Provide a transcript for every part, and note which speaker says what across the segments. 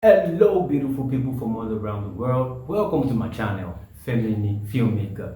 Speaker 1: Hello, beautiful people from all around the world. Welcome to my channel, Feminine Filmmaker.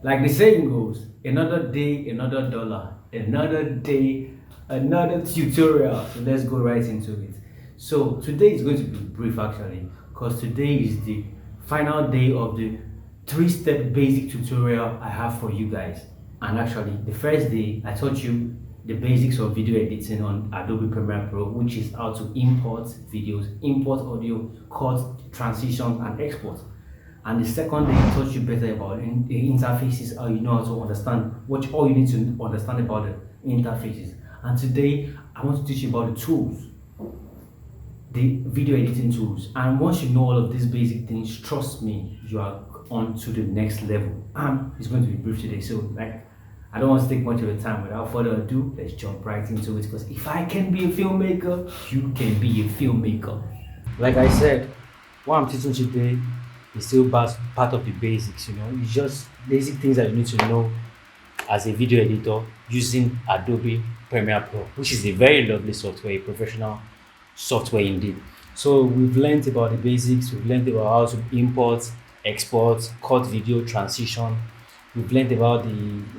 Speaker 1: Like the saying goes, another day, another dollar, another day, another tutorial. So let's go right into it. So today is going to be brief actually, because today is the final day of the three-step basic tutorial I have for you guys. And actually, the first day I taught you the basics of video editing on Adobe Premiere Pro, which is how to import videos, import audio, cut, transition, and export. And the second day, I taught you better about the interfaces, how you know how to understand what all you need to understand about the interfaces. And today, I want to teach you about the tools, the video editing tools. And once you know all of these basic things, trust me, you are on to the next level. And it's going to be brief today, so I don't want to take much of your time. Without further ado, let's jump right into it. Because if I can be a filmmaker, you can be a filmmaker. Like I said, what I'm teaching today is still part of the basics. It's just basic things that you need to know as a video editor using Adobe Premiere Pro, which is a very lovely software, a professional software indeed. So we've learned about the basics. We've learned about how to import, export, cut video, transition. We've learned about the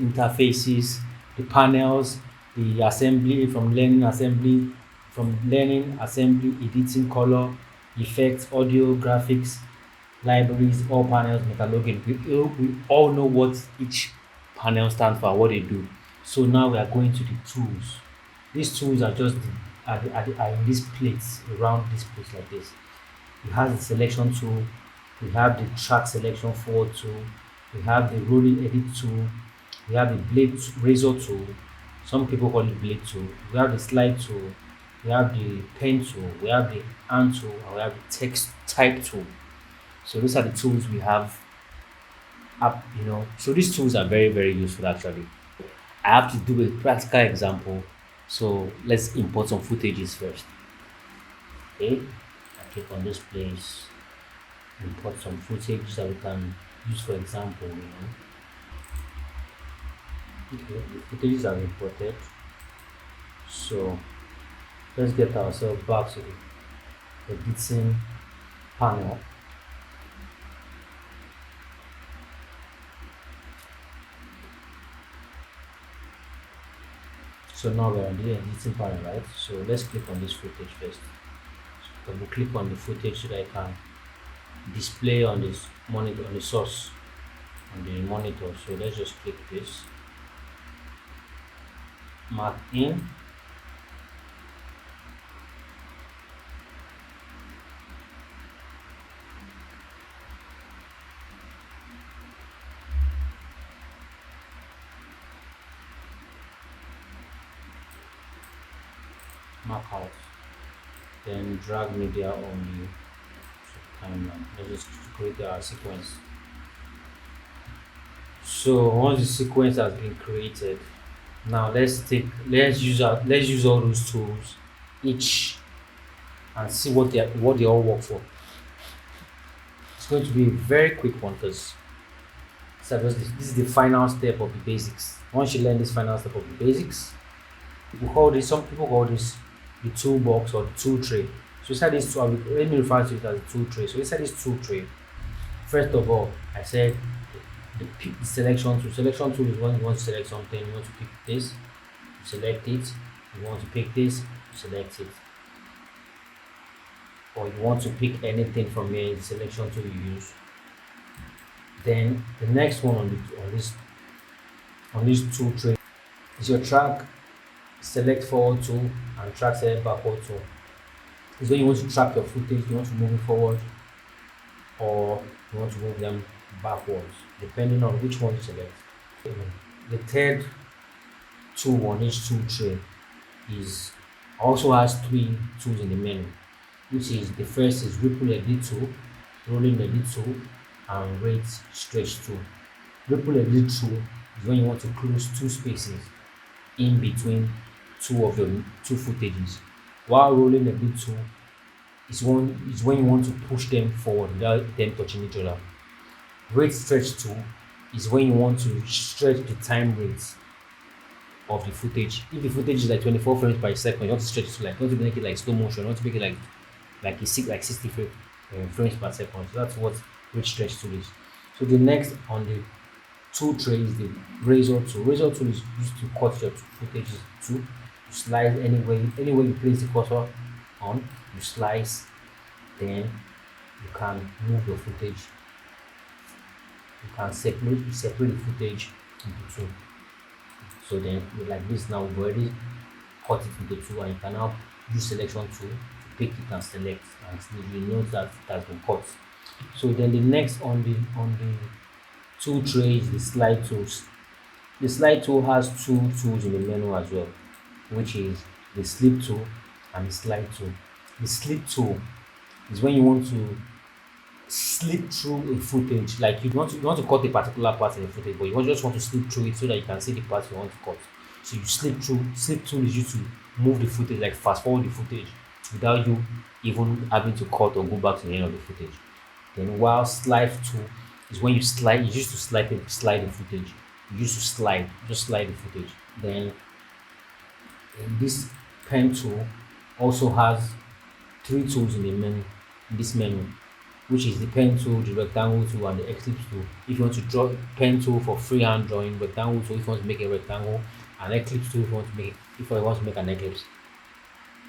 Speaker 1: interfaces, the panels, the assembly, from learning assembly, editing, color, effects, audio, graphics, libraries, all panels, metalogin. We all know what each panel stands for, what they do. So now we are going to the tools. These tools are just are in these plates, around this place like this. We have the selection tool, we have the track selection forward tool, we have the rolling edit tool, we have the blade razor tool, some people call it blade tool, we have the slide tool, we have the pen tool, we have the hand tool, and we have the text type tool. So these are the tools we have up, So these tools are very, very useful actually. I have to do a practical example. So let's import some footages first. Okay, I click on this place, import some footage that we can use for example, Okay, the footages are imported. So let's get ourselves back to the editing panel. So now we're on the editing panel, right? So let's click on this footage first. So we'll click on the footage so that I can display on this monitor, on the source, on the monitor. So let's just click this, mark in, mark out, then drag media on the timeline. Let's just create our sequence. So once the sequence has been created, now let's use all those tools each and see what they all work for. It's going to be a very quick one because this is the final step of the basics. Once you learn this final step of the basics, some people call this the toolbox or the tool tray. So inside this tool, let me refer to it as a tool tray. So inside this tool tray, first of all, I said the selection tool. Selection tool is when you want to select something, you want to pick this, you select it. You want to pick this, you select it. Or you want to pick anything from here, the selection tool you use. Then the next one on this tool tray is your track select forward tool and track select backward tool. Is when you want to track your footage, you want to move it forward or you want to move them backwards, depending on which one you select. The third tool on each tool tray also has three tools in the menu, which is the first is ripple edit tool, rolling edit tool, and rate stretch tool. Ripple edit tool is when you want to close two spaces in between two of your two footages, while rolling edit tool is when you want to push them forward without them touching each other. Rate stretch tool is when you want to stretch the time rate of the footage. If the footage is like 24 frames per second, you want to stretch it to like, you want to make it like slow motion, you want to make it like a six like 60 frames per second. So that's what rate stretch tool is. So the next on the tool tray is the razor tool. Razor tool is used to cut your footage to you slide anywhere you place the cursor on, you slice, then you can move your footage. You can separate the footage into two. So then like this now we've already cut it into two, and you can now use selection tool to pick it and select, and you know that it has been cut. So then the next on the tool tray is the slide tools. The slide tool has two tools in the menu as well, which is the slip tool and the slide tool. The slip tool is when you want to slip through a footage, like you want to cut a particular part in the footage, but you just want to slip through it so that you can see the part you want to cut. So you slip through. Slip tool is used to move the footage, like fast forward the footage without you even having to cut or go back to the end of the footage. Then while slide tool is when you slide, you used to slide the footage. You used to just slide the footage. Then this pen tool also has three tools in the menu, this menu, which is the pen tool, the rectangle tool, and the ellipse tool. If you want to draw pen tool for freehand drawing, rectangle tool if you want to make a rectangle, and ellipse tool if you want to make an ellipse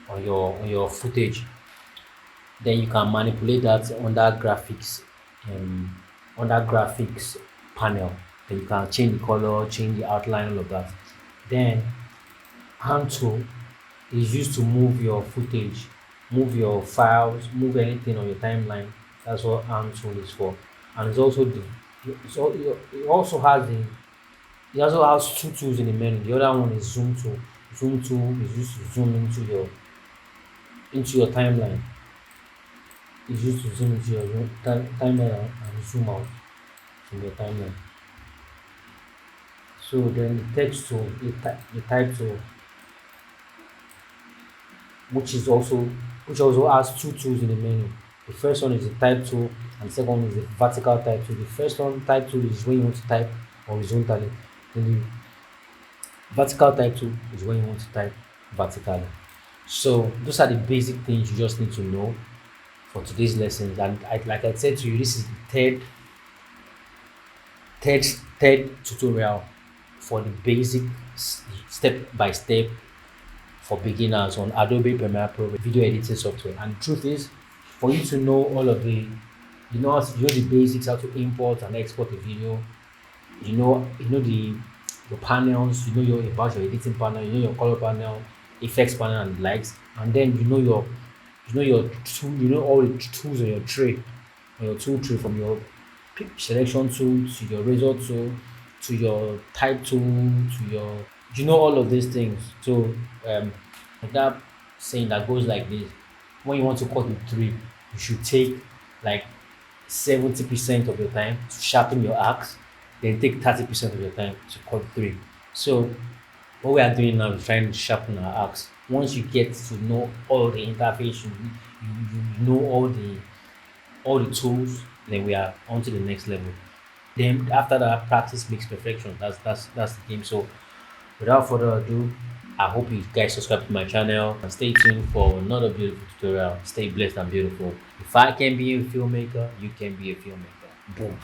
Speaker 1: on your footage. Then you can manipulate that under graphics panel. Then you can change the color, change the outline, all of that. Then hand tool is used to move your footage, move your files, move anything on your timeline. That's what hand tool is for. And it also has two tools in the menu. The other one is zoom tool. Zoom tool is used to zoom into your timeline. It's used to zoom into your timeline and zoom out from your timeline. So then the text tool, the type tool, which also has two tools in the menu. The first one is the type tool, and the second one is the vertical type tool. The first one, type tool, is when you want to type horizontally. Then the vertical type tool is when you want to type vertically. So those are the basic things you just need to know for today's lessons. And like I said to you, this is the third tutorial for the basic step by step for beginners on Adobe Premiere Pro video editing software. And the truth is, for you to know all of you know the basics, how to import and export a video, you know the panels, about your editing panel, your color panel, effects panel, and likes, and then your tool, all the tools on your tray, on your tool tray, from your selection tool to your razor tool to your type tool to your all of these things. So that saying that goes like this: when you want to cut with three, you should take like 70% of your time to sharpen your axe, then take 30% of your time to cut three. So what we are doing now is trying to sharpen our axe. Once you get to know all the interface, you know all the tools, then we are on to the next level. Then after that, practice makes perfection. That's the game. So without further ado, I hope you guys subscribe to my channel and stay tuned for another beautiful tutorial. Stay blessed and beautiful. If I can be a filmmaker, you can be a filmmaker. Boom.